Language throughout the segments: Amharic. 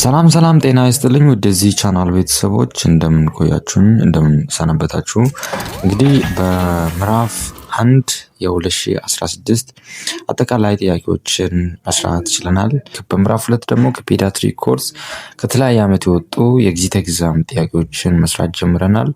ሰላም ጤና ይስጥልኝ ወደዚህ ቻናል ቤተሰቦች እንደምን ቆያችሁኝ እንደምን ሰነበታችሁ። እንግዲህ በምዕራፍ 1 የ2016 አጠቃላይ ጥያቄዎችን መስራት ችለናል። በምዕራፍ 2 ደግሞ ከፔዲያትሪክ ኮርስ ከተለያየ ዓመት የወጡ የኤግዚት ኤግዛም ጥያቄዎችን መስራት ጀምረናል።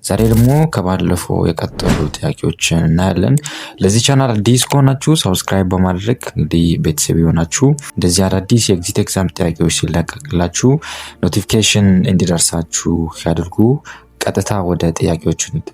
ዛሬ ደግሞ ከባለፈው የቀጠሉ ጥያቄዎችን እናያለን። ለዚህ ቻናል አዲስ ከሆናችሁ ሰብስክራይብ በማድረግ እንግዲህ ቤተሰብ ይሆናችሁ እንደዚህ አዳዲስ የኤግዚት ኤግዛም ጥያቄዎች ሲለቀቅላችሁ ኖቲፊኬሽን እንዲደርሳችሁ ያድርጉ። ቀጥታ ወደ ጥያቄዎቹ እንሂድ።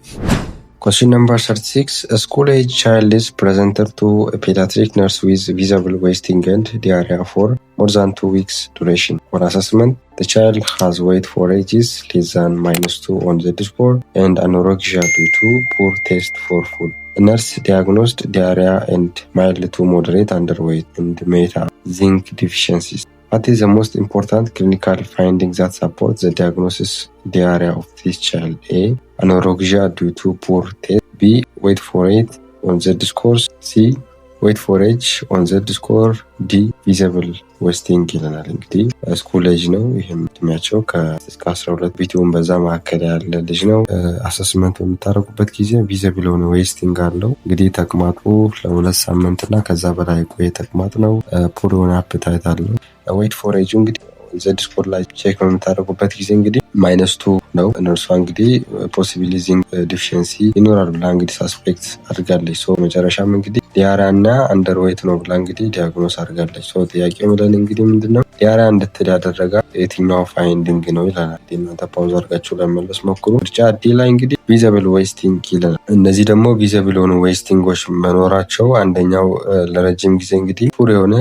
Question number 36. A school-age child is presented to a pediatric nurse with visible wasting and diarrhea for more than 2 weeks duration. For assessment, the child has weight for ages less than -2 on Z-score and anorexia due to poor taste for food. The nurse diagnosed diarrhea and mild to moderate underweight and may have zinc deficiencies. What is the most important clinical finding that supports the diagnosis diarrhea of this child? A. Anorexia due to poor taste. B. Weight for age on Z-score. C. weight for age on Z-score. D. visible wasting ይለናል። እንግዲህ ስኩል ኤጅ ነው። ይህም እድሜያቸው ከ12 ቢቲውን በዛ መካከል ያለ ልጅ ነው። አሰስመንት በምታደርጉበት ጊዜ ቪዚብል የሆነ ዌስቲንግ አለው። እንግዲህ ተቅማጡ ለ2 ሳምንት እና ከዛ በላይ የቆየ ተቅማጥ ነው። ፑር የሆነ አፕታይት አለው። ዌይት ፎር ኤጁ እንግዲህ Z-score ላይ ቼክ በምታደርጉበት ጊዜ እንግዲህ -2 ነው። እነርሷ እንግዲህ ፖሲቢሊ ዚንክ ዲፊሽንሲ ይኖራል ብላ እንግዲህ ሳስፔክት አድርጋለች። መጨረሻም እንግዲህ ዲያሪያ እና አንደርዌይት ነው ብላ እንግዲህ ዲያግኖስ አድርጋለች። ጥያቄው ምለን እንግዲህ ምንድነው ዲያሪያ እንድትል ያደረጋ የትኛው ፋይንዲንግ ነው ይላል። እናንተ ፓውዝ አድርጋችሁ ለመመለስ ሞክሩ። ምርጫ ዲ ላይ እንግዲህ ቪዚብል ዌስቲንግ ይላል። እነዚህ ደግሞ ቪዚብል የሆኑ ዌስቲንጎች መኖራቸው አንደኛው ለረጅም ጊዜ እንግዲህ ፑር የሆነ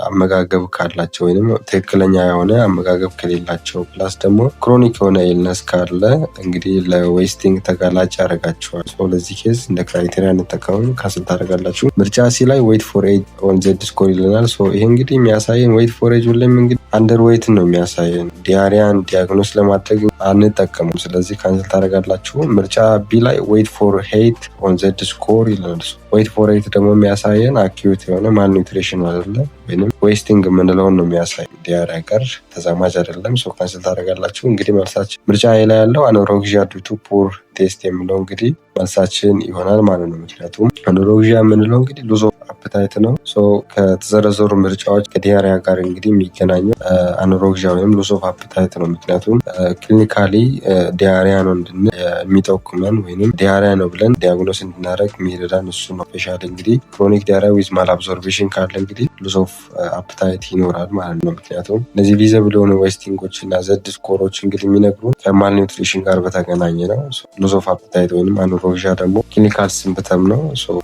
አመጋገብ ካላቸው ወይንም ትክክለኛ የሆነ አመጋገብ ከሌላቸው ፕላስ ደግሞ ክሮኒክ የሆነ ኢልነስ ካለ እንግዲህ ለዌስቲንግ ተጋላጭ ያደርጋቸዋል። ለዚህ ኬዝ እንደ ክራይቴሪያ እንጠቀሙ ካንስል ታደርጋላችሁ። ምርጫ ሲ ላይ ዌይት ፎር ኤጅ ኦን Z-score ይለናል። ይሄ እንግዲህ የሚያሳየን ዌይት ፎር ኤጅ ሁሌም እንግዲህ አንደር ዌይት ነው የሚያሳየን። ዲያሪያን ዲያግኖስ ለማድረግ አንጠቀሙም። ስለዚህ ካንስል ታደርጋላችሁ። ምርጫ ቢ ላይ ዌይት ፎር ሄይት ኦን Z-score ይለናል። ዌይት ፎር ሄይት ደግሞ የሚያሳየን አኪዩት የሆነ ማልኒውትሪሽን አይደለም ወይንም ዌስቲንግ የምንለውን ነው የሚያሳይ። ዲያሪያ ጋር ተዛማጅ አይደለም። ካንስል ታደርጋላችሁ። እንግዲህ መልሳችን ምርጫ ኤ ላይ ያለው አኖሬክሲያ ዲው ቱ ፑር ቴስት የሚለው እንግዲህ መልሳችን ይሆናል ማለት ነው። ምክንያቱም አኖሬክሲያ የምንለው እንግዲህ ሉዝ ኦፍ አፕታይት ነው። ከተዘረዘሩ ምርጫዎች ከዲያሪያ ጋር እንግዲህ የሚገናኘው አኖሬክሲያ ወይም ሉዝ ኦፍ አፕታይት ነው። ምክንያቱም ክሊኒካሊ ዲያሪያ ነው እንድንል የሚጠቁመን ወይንም ዲያሪያ ነው ብለን ዲያግኖስ እንድናደርግ የሚረዳን እሱ ነው። ስፔሻሊ እንግዲህ ክሮኒክ ዲያሪያ ዊዝ ማል አብዞርቤሽን ካለ እንግዲህ ሉዝ ኦፍ አፕታይት ይኖራል ማለት ነው። ምክንያቱም እነዚህ ቪዚብል የሆኑ ዌስቲንጎች እና Z-scoreዎች እንግዲህ የሚነግሩን ከማል ኒውትሪሽን ጋር በተገናኘ ነው። ሉዝ ኦፍ አፕታይት ወይንም አኖሬክሲያ ደግሞ ክሊኒካል ሲምፕተም ነው።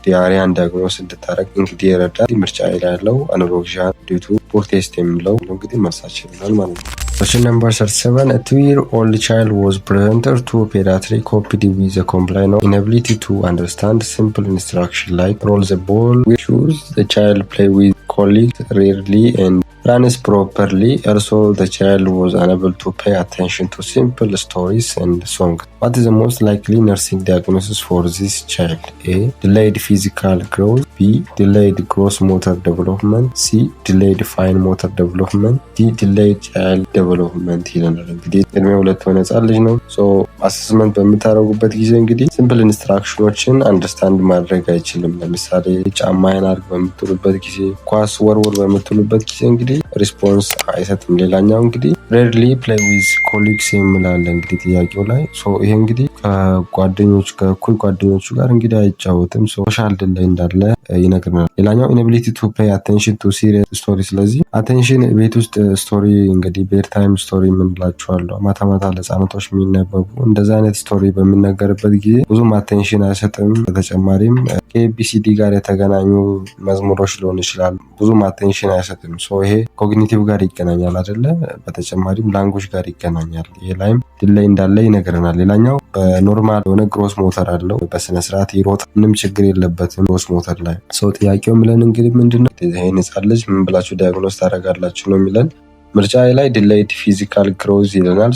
ዲያሪያን ዲያግኖስ እንድታደርግ እንግዲህ ይረዳል። ምርጫ ላይ ያለው አኖሬክሲያ ዲው ቱ ፑር ቴስት የሚለው እንግዲህ መልሳችን ይሆናል ማለት ነው። Question number 37. A 2-year-old child was presented to a pediatric OPD with a complaint of inability to understand simple instruction like roll the ball with shoes. The child play with colleagues rarely and runs properly. Also, the child was unable to pay attention to simple stories and songs. What is the most likely nursing diagnosis for this child? A. Delayed physical growth. B. Delayed gross motor development. C. Delayed fine motor development. D. Delayed child development ይለናል። እንግዲህ እድሜው 2 ሆነ ህጻን ልጅ ነው። አሰስመንት በምታደርጉበት ጊዜ እንግዲህ ሲምፕል ኢንስትራክሽኖችን አንደርስታንድ ማድረግ አይችልም። ለምሳሌ ጫማህን አድርግ በምትሉበት ጊዜ፣ ኳስ ወርወር በምትሉበት ጊዜ እንግዲህ ሪስፖንስ አይሰጥም። ሌላኛው እንግዲህ ሬርሊ ፕሌይ ዊዝ ኮሊግስ የሚላለ እንግዲህ ጥያቄው ላይ ይሄ እንግዲህ ከእኩል ጓደኞቹ ጋር እንግዲህ አይጫወትም። ሶሻል ድላይ እንዳለ ይነግረናል። ሌላኛው ኢናቢሊቲ ቱ ፔይ አቴንሽን ቱ ሲሪየስ ስቶሪ። ስለዚህ አቴንሽን ቤት ውስጥ ስቶሪ እንግዲህ ቤድታይም ስቶሪ የምንላቸዋለሁ ማታ ማታ ለህፃናቶች የሚነበቡ እንደዛ አይነት ስቶሪ በሚነገርበት ጊዜ ብዙም አቴንሽን አይሰጥም። በተጨማሪም ከኤቢሲዲ ጋር የተገናኙ መዝሙሮች ሊሆን ይችላል። ብዙም አቴንሽን አይሰጥም። ይሄ ኮግኒቲቭ ጋር ይገናኛል አይደለ? በተጨማሪም ላንጉጅ ጋር ይገናኛል። ይሄ ላይም ድላይ እንዳለ ይነግረናል። ሌላኛው በኖርማል የሆነ ግሮስ ሞተር አለው። በስነስርዓት ይሮጥ፣ ምንም ችግር የለበትም ግሮስ ሞተር ላይ። ጥያቄው ምለን እንግዲህ ምንድነው ይሄን ህጻን ልጅ ምን ብላችሁ ዲያግኖስ ታደርጋላችሁ ነው የሚለን። ምርጫ ላይ ዲሌይድ ፊዚካል ግሮዝ ይለናል።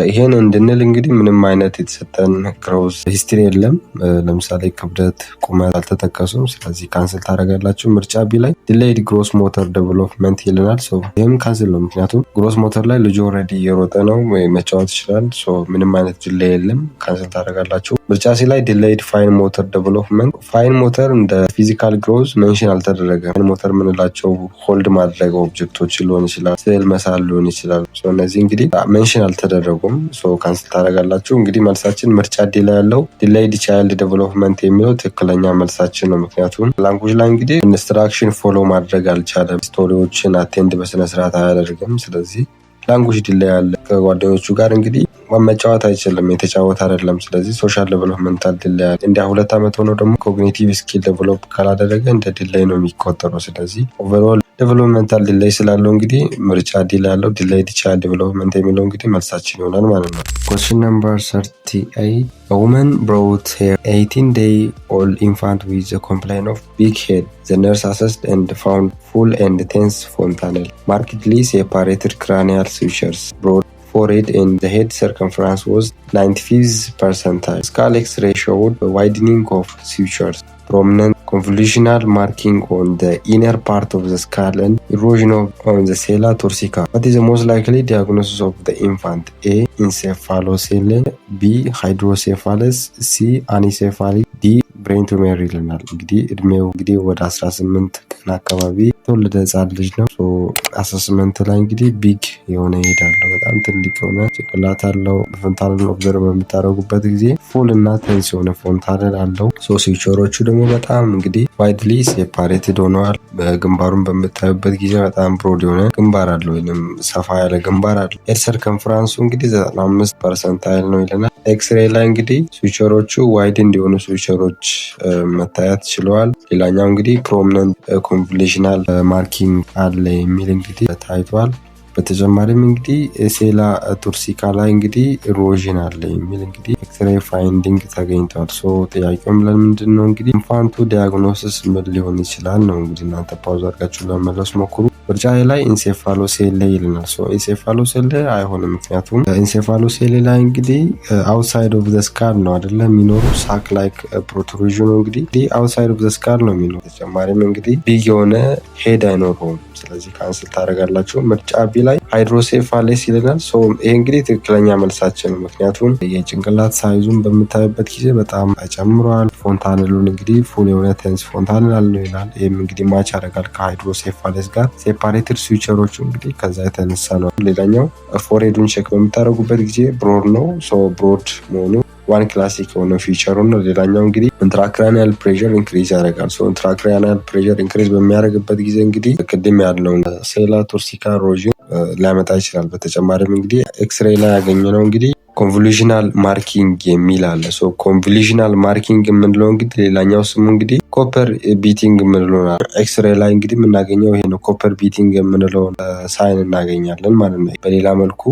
ይሄን እንድንል እንግዲህ ምንም አይነት የተሰጠን ግሮዝ ሂስትሪ የለም። ለምሳሌ ክብደት፣ ቁመት አልተጠቀሱም። ስለዚህ ካንስል ታደርጋላችሁ። ምርጫ ቢ ላይ ዲሌይድ ግሮስ ሞተር ዴቨሎፕመንት ይለናል። ይህም ካንስል ነው፣ ምክንያቱም ግሮስ ሞተር ላይ ልጁ ኦልሬዲ እየሮጠ ነው ወይ መጫወት ይችላል። ምንም አይነት ዲሌይ የለም፣ ካንስል ታደርጋላችሁ። ምርጫ ሲ ላይ ዲሌይድ ፋይን ሞተር ዴቨሎፕመንት። ፋይን ሞተር እንደ ፊዚካል ግሮዝ ሜንሽን አልተደረገም። ፋይን ሞተር የምንላቸው ሆልድ ማድረግ ኦብጀክቶች ሊሆን ይችላል፣ ስዕል መሳል ሊሆን ይችላል። እነዚህ እንግዲህ ሜንሽን አልተደረጉም። ካንስል ታደርጋላችሁ። እንግዲህ መልሳችን ምርጫ ዲ ላይ ያለው ዲሌይድ ቻይልድ ዴቨሎፕመንት የሚለው ትክክለኛ መልሳችን ነው። ምክንያቱም ላንጉጅ ላይ እንግዲህ ኢንስትራክሽን ፎሎ ማድረግ አልቻለም። ስቶሪዎችን አቴንድ በስነስርዓት አያደርግም። ስለዚህ ላንጉጅ ዲሌይ ያለ ከጓደኞቹ ጋር እንግዲህ መጫወት አይችልም፣ የተጫወተ አይደለም። ስለዚህ ሶሻል ዴቨሎፕመንታል ዲሌይ ያለ እንደ 2 ዓመት ሆኖ ደግሞ ኮግኒቲቭ ስኪል ዴቨሎፕ ካላደረገ እንደ ዲሌይ ነው የሚቆጠረው። ስለዚህ ኦቨርኦል ዴቨሎፕመንታል ዲሌይ ስላለው እንግዲህ ምርጫ ዲ ላይ ያለው ዲሌይድ ቻይልድ ዴቨሎፕመንት የሚለው እንግዲህ መልሳችን ይሆናል ማለት ነው። Question number 38. A woman brought her 18-day-old infant with a complaint of big head. The nurse assessed and found full and tense fontanelle, markedly separated cranial sutures, broad forehead, and the head circumference was 95th percentile. Skull X-ray showed a widening of sutures, prominent convolutional marking on the inner part of the skull, and erosion on the sella turcica. What is the most likely diagnosis of the infant? A. Encephalocele, B. Hydrocephalus, C. Anencephaly, D. ብሬን ቱሜር ይለናል። እንግዲህ እድሜው እንግዲህ ወደ 18 ቀን አካባቢ የተወለደ ህጻን ልጅ ነው። 18 ላይ እንግዲህ ቢግ የሆነ ሄድ አለው፣ በጣም ትልቅ የሆነ ጭንቅላት አለው። በፎንታነል ኦብዘርቭ በምታደርጉበት ጊዜ ፉል እና ቴንስ የሆነ ፎንታነል አለው። ሲቸሮቹ ደግሞ በጣም እንግዲህ ዋይድሊ ሴፓሬትድ ሆነዋል። በግንባሩን በምታዩበት ጊዜ በጣም ብሮድ የሆነ ግንባር አለው ወይም ሰፋ ያለ ግንባር አለው። ሄድ ሰርከምፍራንሱ እንግዲህ 95 ፐርሰንታይል ነው ይለናል። ኤክስሬይ ላይ እንግዲህ ስዊቸሮቹ ዋይድ እንዲሆኑ ስዊቸሮች መታየት ችለዋል። ሌላኛው እንግዲህ ፕሮሚነንት ኮንቮሉሽናል ማርኪንግ አለ የሚል እንግዲህ ታይቷል። በተጨማሪም እንግዲህ ሴላ ቱርሲካ ላይ እንግዲህ ኢሮዥን አለ የሚል እንግዲህ ኤክስሬይ ፋይንዲንግ ተገኝቷል። ጥያቄውም ለምንድን ነው እንግዲህ ኢንፋንቱ ዲያግኖሲስ ምን ሊሆን ይችላል ነው። እንግዲህ እናንተ ፓውዝ አድርጋችሁ ለመመለስ ሞክሩ። ምርጫ ላይ ኢንሴፋሎሴሌ ይልናል። ኢንሴፋሎሴሌ አይሆንም፣ ምክንያቱም ኢንሴፋሎሴሌ ላይ እንግዲህ አውትሳይድ ኦፍ ዘ ስካል ነው አይደለ የሚኖሩ ሳክ ላይክ ፕሮትሩዥን እንግዲህ አውትሳይድ ኦፍ ዘ ስካል ነው የሚኖሩ። ተጨማሪም እንግዲህ ቢግ የሆነ ሄድ አይኖረውም። ስለዚህ ካንስል ታደርጋላችሁ። ምርጫ ቢ ላይ ሃይድሮሴፋሌስ ይልናል። ይሄ እንግዲህ ትክክለኛ መልሳችን ነው፣ ምክንያቱም የጭንቅላት ሳይዙን በምታዩበት ጊዜ በጣም ጨምሯል። ፎንታነሉን እንግዲህ ፉል የሆነ ቴንስ ፎንታነል አለው ይላል። ይህም እንግዲህ ማች ያደርጋል ከሃይድሮሴፋሌስ ጋር። ሴፓሬትድ ስዊቸሮቹ እንግዲህ ከዛ የተነሳ ነው። ሌላኛው ፎሬዱን ቼክ በምታደርጉበት ጊዜ ብሮድ ነው። ብሮድ መሆኑ ዋን ክላሲክ የሆነ ፊቸሩ ነው። ሌላኛው እንግዲህ ኢንትራክራኒያል ፕሬሸር ኢንክሪዝ ያደርጋል። ኢንትራክራኒያል ፕሬሸር ኢንክሪዝ በሚያደርግበት ጊዜ እንግዲህ ቅድም ያለውን ሴላ ቱርሲካ ኢሮዥን ሊያመጣ ይችላል። በተጨማሪም እንግዲህ ኤክስሬይ ላይ ያገኘነው እንግዲህ ኮንቮሉሽናል ማርኪንግ የሚል አለ። ኮንቮሉሽናል ማርኪንግ የምንለው እንግዲህ ሌላኛው ስሙ እንግዲህ ኮፐር ቢቲንግ የምንለው ኤክስሬይ ላይ እንግዲህ የምናገኘው ይሄ ነው። ኮፐር ቢቲንግ የምንለው ሳይን እናገኛለን ማለት ነው። በሌላ መልኩ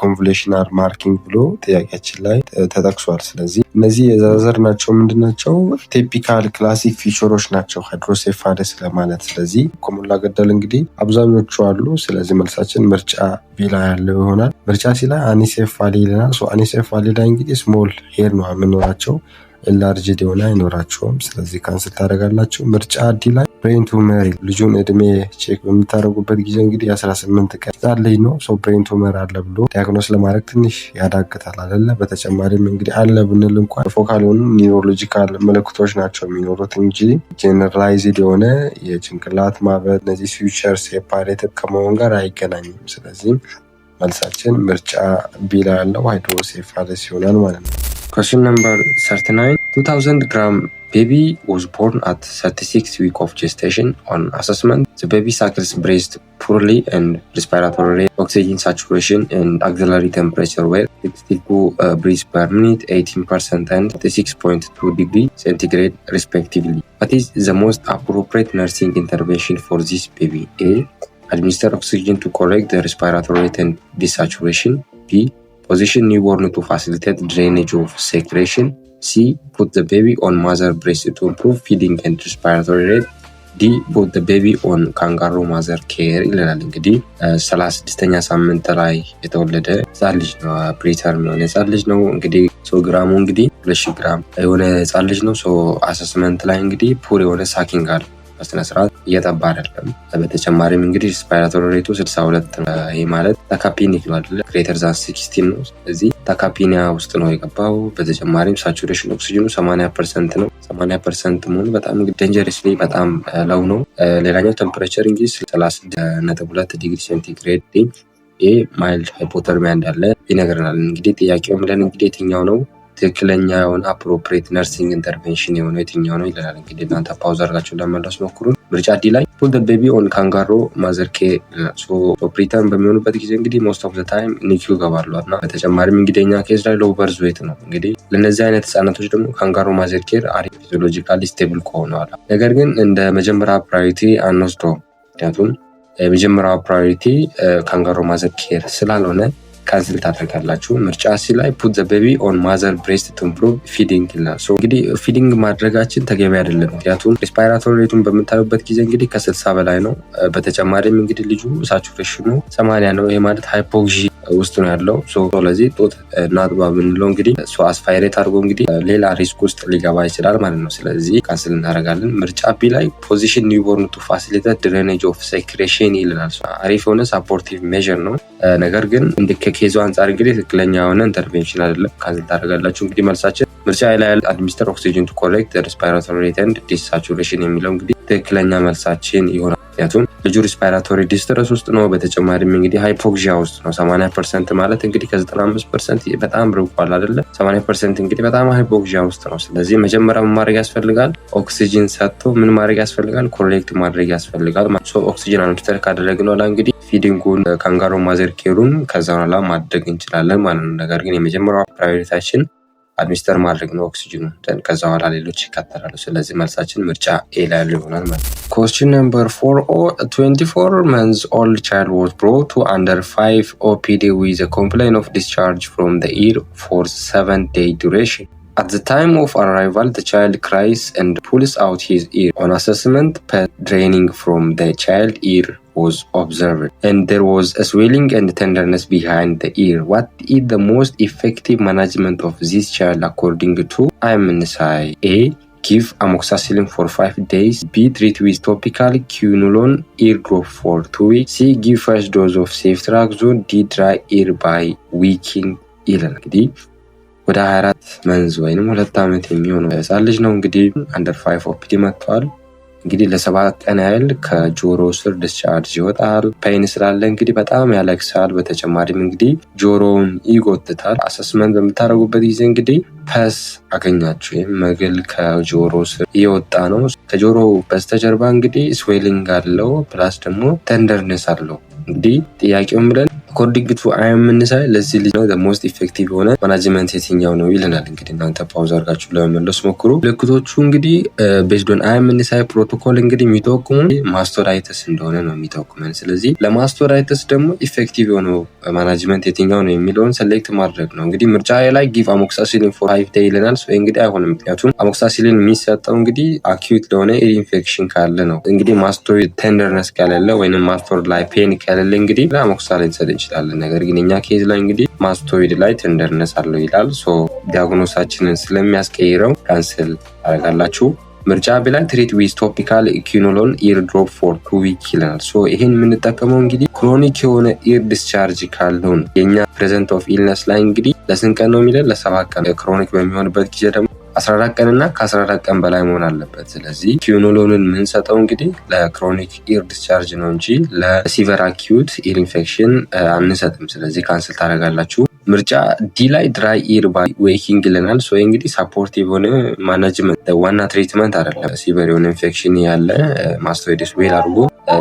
ኮንቮሉሽናል ማርኪንግ ብሎ ጥያቄያችን ላይ ተጠቅሷል። ስለዚህ እነዚህ የዘረዘርናቸው ምንድን ናቸው? ቲፒካል ክላሲክ ፊቸሮች ናቸው ሃይድሮሴፋለስ ለማለት። ስለዚህ ከሞላ ጎደል እንግዲህ አብዛኞቹ አሉ። ስለዚህ መልሳችን ምርጫ ቢ ላይ ያለው ይሆናል። ምርጫ ሲ ላይ አኒሴፋሊ ይለናል። አኒሴፋሊ ላይ እንግዲህ ስሞል ሄር ነው የምኖራቸው፣ ኤንላርጅድ የሆነ አይኖራቸውም። ስለዚህ ካንስል ታደርጋላችሁ። ምርጫ ዲ ላይ ብሬን ቱመር፣ ልጁን እድሜ ቼክ በምታደርጉበት ጊዜ እንግዲህ 18 ቀን ህጻን ልጅ ነው። ብሬን ቱመር አለ ብሎ ዲያግኖስ ለማድረግ ትንሽ ያዳግታል አይደለ? በተጨማሪም እንግዲህ አለ ብንል እንኳን ፎካል የሆኑ ኒውሮሎጂካል ምልክቶች ናቸው የሚኖሩት እንጂ ጄነራላይዝድ የሆነ የጭንቅላት ማበጥ፣ እነዚህ ስዊቸር ሴፓሬትድ ከመሆን ጋር አይገናኝም። ስለዚህ መልሳችን ምርጫ ቢ ላይ ያለው ሃይድሮሴፋለስ ይሆናል ማለት ነው። Question number 39. 2000 gram baby was born at 36 weeks of gestation. On assessment, the baby suckles breast poorly and respiratory rate, oxygen saturation and axillary temperature were 62 breaths per minute, 18% and 36.2 degrees centigrade respectively. What is the most appropriate nursing intervention for this baby? A. Administer oxygen to correct the respiratory rate and desaturation. B. Position newborn to facilitate drainage of secretion. C. Put the baby on mother breast to improve feeding and respiratory rate. ዲ put the baby on kangaroo mother care ይለናል። እንግዲህ 36ኛ ሳምንት ላይ የተወለደ ህጻን ልጅ ነው። ፕሪተርም የሆነ ህጻን ልጅ ነው። እንግዲህ ግራሙ እንግዲህ 2000 ግራም የሆነ ህጻን ልጅ ነው። አሰስመንት ላይ እንግዲህ ፑር የሆነ ሳኪንግ አለ በስነ ስርዓት እየጠባ አይደለም። በተጨማሪም እንግዲህ ሪስፓይራቶሪ ሬቱ 62 ነው። ይሄ ማለት ታካፒኒክ ነው አይደል? ግሬተር ዛን 16 ነው። ስለዚህ ታካፒኒያ ውስጥ ነው የገባው። በተጨማሪም ሳቹሬሽን ኦክሲጅኑ 80% ነው። 80% መሆኑ በጣም ዴንጀረስሊ በጣም ለው ነው። ሌላኛው ቴምፕሬቸር እንግዲህ 36.2 ዲግሪ ሴንቲግሬድ ይሄ ማይልድ ሃይፖተርሚያ እንዳለ ይነግረናል። እንግዲህ ጥያቄው ምለን እንግዲህ የትኛው ነው ትክክለኛ የሆነ አፕሮፕሪየት ነርሲንግ ኢንተርቬንሽን የሆነው የትኛው ነው ይላል። እንግዲህ እናንተ ፓውዝ አድርጋችሁ ለመለስ ሞክሩ። ምርጫ ዲ ላይ put the baby on kangaroo mother care ፕሪተርም በሚሆኑበት ጊዜ እንግዲህ ሞስት ኦፍ ዘ ታይም ኒኪዩ ገባሉ እና በተጨማሪም እንግዲህ እኛ ኬዝ ላይ ሎው በርዝ ዌት ነው። እንግዲህ ለነዚህ አይነት ህጻናቶች ደግሞ ካንጋሮ ማዘር ኬር አሪፍ ፊዚዮሎጂካሊ ስቴብል ከሆነዋል። ነገር ግን እንደ መጀመሪያ ፕራዮሪቲ አንወስደውም። ምክንያቱም የመጀመሪያው ፕራዮሪቲ ካንጋሮ ማዘር ኬር ስላልሆነ ካንስል ታደርጋላችሁ። ምርጫ ሲ ላይ put the baby on mother breast to improve feeding ይላል። እንግዲህ ፊዲንግ ማድረጋችን ተገቢ አይደለም። ምክንያቱም ሪስፓይራቶሪ ሬቱን በምታዩበት ጊዜ እንግዲህ ከ60 በላይ ነው። በተጨማሪም እንግዲህ ልጁ ሳቹሬሽኑ 80 ነው። ይሄ ማለት ሃይፖክሲ ውስጥ ነው ያለው። ስለዚህ ጡት እናጥባ ብንለው እንግዲህ አስፋይሬት አድርጎ እንግዲህ ሌላ ሪስክ ውስጥ ሊገባ ይችላል ማለት ነው። ስለዚህ ካንስል እናደርጋለን። ምርጫ ቢ ላይ ፖዚሽን ኒውቦርን ቱ ፋሲሊቴት ድሬኔጅ ኦፍ ሴክሬሽን ይልናል። አሪፍ የሆነ ሳፖርቲቭ ሜዥር ነው። ነገር ግን እንደ ከኬዙ አንጻር እንግዲህ ትክክለኛ የሆነ ኢንተርቬንሽን አይደለም። ካንስል ታደርጋላችሁ። እንግዲህ መልሳችን ምርጫ ላይ አድሚኒስተር ኦክሲጅን ቱ ኮሬክት ሪስፓይራቶሪ ሬት ኤንድ ዲሳቹሬሽን የሚለው እንግዲህ ትክክለኛ መልሳችን ይሆናል። ምክንያቱም ልጁ ሪስፓይራቶሪ ዲስትረስ ውስጥ ነው። በተጨማሪም እንግዲህ ሃይፖክሲያ ውስጥ ነው። 80% ማለት እንግዲህ ከ95% በጣም ርቋል አይደለ? 80% እንግዲህ በጣም ሃይፖክሲያ ውስጥ ነው። ስለዚህ መጀመሪያ ምን ማድረግ ያስፈልጋል? ኦክሲጅን ሰጥቶ ምን ማድረግ ያስፈልጋል? ኮሬክት ማድረግ ያስፈልጋል። ኦክሲጅን አድሚኒስተር ካደረግን በኋላ እንግዲህ ፊዲንጉን ካንጋሮ ማዘር ኬሩን ከዛ በኋላ ማድረግ እንችላለን ማለት ነው። ነገር ግን የመጀመሪያው ፕራዮሪቲያችን አድሚኒስተር ማድረግ ነው ኦክሲጅኑ። ከዛ በኋላ ሌሎች ይከተላሉ። ስለዚህ መልሳችን ምርጫ ኤ ላይ ይሆናል ማለት ነው። Question number 4. A 24 months old child was brought to under 5 OPD with a complaint of discharge from the ear for 7-day duration. At the time of arrival, the child cries and pulls out his ear. On assessment, draining from the child ear was observed, and there was a swelling and tenderness behind the ear. What is the most effective management of this child according to IMNSI? A. Give amoxicillin for 5 days. B. Treat with topical quinolone ear drop for 2 weeks. C. Give first dose of ceftriaxone. D. Dry ear by weakening ይላል። እንግዲህ ወደ 24 መንዝ ወይንም 2 ዓመት የሚሆነው ህጻን ልጅ ነው። እንግዲህ አንደር 5 ኦፒዲ መጥቷል። እንግዲህ ለ7 ቀን ያህል ከጆሮ ስር ዲስቻርጅ ይወጣል። ፔን ስላለ እንግዲህ በጣም ያለቅሳል። በተጨማሪም እንግዲህ ጆሮውን ይጎትታል። አሰስመንት በምታደርጉበት ጊዜ እንግዲህ ፐስ አገኛችሁ ወይም መግል ከጆሮ ስር እየወጣ ነው። ከጆሮ በስተጀርባ እንግዲህ ስዌሊንግ አለው ፕላስ ደግሞ ተንደርነስ አለው። እንግዲህ ጥያቄው ምለን አኮርዲንግ ቱ IMNSI ለዚህ ልጅ ነው ሞስት ኢፌክቲቭ የሆነ ማናጅመንት የትኛው ነው ይለናል። እንግዲህ እናንተ ፓውዝ አድርጋችሁ ለመመለስ ሞክሩ። ምልክቶቹ እንግዲህ ቤዝድ ኦን IMNSI ፕሮቶኮል እንግዲህ የሚጠቁሙ ማስቶዳይተስ እንደሆነ ነው የሚጠቁመን። ስለዚህ ለማስቶዳይተስ ደግሞ ኢፌክቲቭ የሆነው ማናጅመንት የትኛው ነው የሚለውን ሴሌክት ማድረግ ነው። እንግዲህ ምርጫ ላይ ጊቭ አሞክሳሲሊን ፎር 5 ዴይ ይለናል። እንግዲህ አይሆንም። ምክንያቱም አሞክሳሲሊን የሚሰጠው እንግዲህ አኪዩት ለሆነ ኢር ኢንፌክሽን ካለ ነው። እንግዲህ ማስቶይድ ቴንደርነስ ካለለ ወይንም ማስቶይድ ላይ ፔን ካለለ እንግዲህ አሞክሳሲሊን ሰጥ ይችላል። ነገር ግን እኛ ኬዝ ላይ እንግዲህ ማስቶይድ ላይ ቴንደርነስ አለው ይላል። ዲያግኖሳችንን ስለሚያስቀይረው ካንስል አደርጋላችሁ። ምርጫ ቢ ላይ ትሪት ዊዝ ቶፒካል quinolone ear drop for 2 weeks ይላል። ይሄን የምንጠቀመው እንግዲህ ክሮኒክ የሆነ ኢር ዲስቻርጅ ካለውን የኛ ፕሬዘንት ኦፍ ኢልነስ ላይ እንግዲህ ለስንት ቀን ነው የሚለን? ለ7 ቀን። ክሮኒክ በሚሆንበት ጊዜ ደግሞ 14 ቀን እና ከ14 ቀን በላይ መሆን አለበት። ስለዚህ quinoloneን የምንሰጠው እንግዲህ ለክሮኒክ ኢር ዲስቻርጅ ነው እንጂ ለሲቨር አኪዩት ኢር ኢንፌክሽን አንሰጥም። ስለዚህ ካንስል ታደርጋላችሁ። ምርጫ ዲ ላይ ድራይ ኢር ባይ ዌኪንግ ይለናል። እንግዲህ ሳፖርቲቭ የሆነ ማናጅመንት ዋና ትሪትመንት አይደለም። ሲቨር የሆነ ኢንፌክሽን ያለ ማስቶይድስ ዌል አድርጎ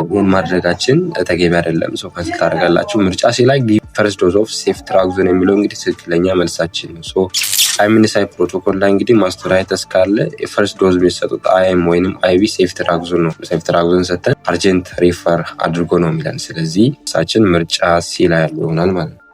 ይህን ማድረጋችን ተገቢ አይደለም። ካንስል ታደርጋላችሁ። ምርጫ ሲ ላይ ፈርስት ዶዝ ኦፍ ሴፍትራክዞን የሚለው እንግዲህ ትክክለኛ መልሳችን ነው። IMNSI ፕሮቶኮል ላይ እንግዲህ ማስቶዳይተስ ካለ ፈርስት ዶዝ የሚሰጡት IM ወይንም IV ሴፍትራክዞን ነው። ሴፍትራክዞን ሰተን አርጀንት ሪፈር አድርጎ ነው የሚለን። ስለዚህ እሳችን ምርጫ ሲ ላይ ያለው ይሆናል ማለት ነው።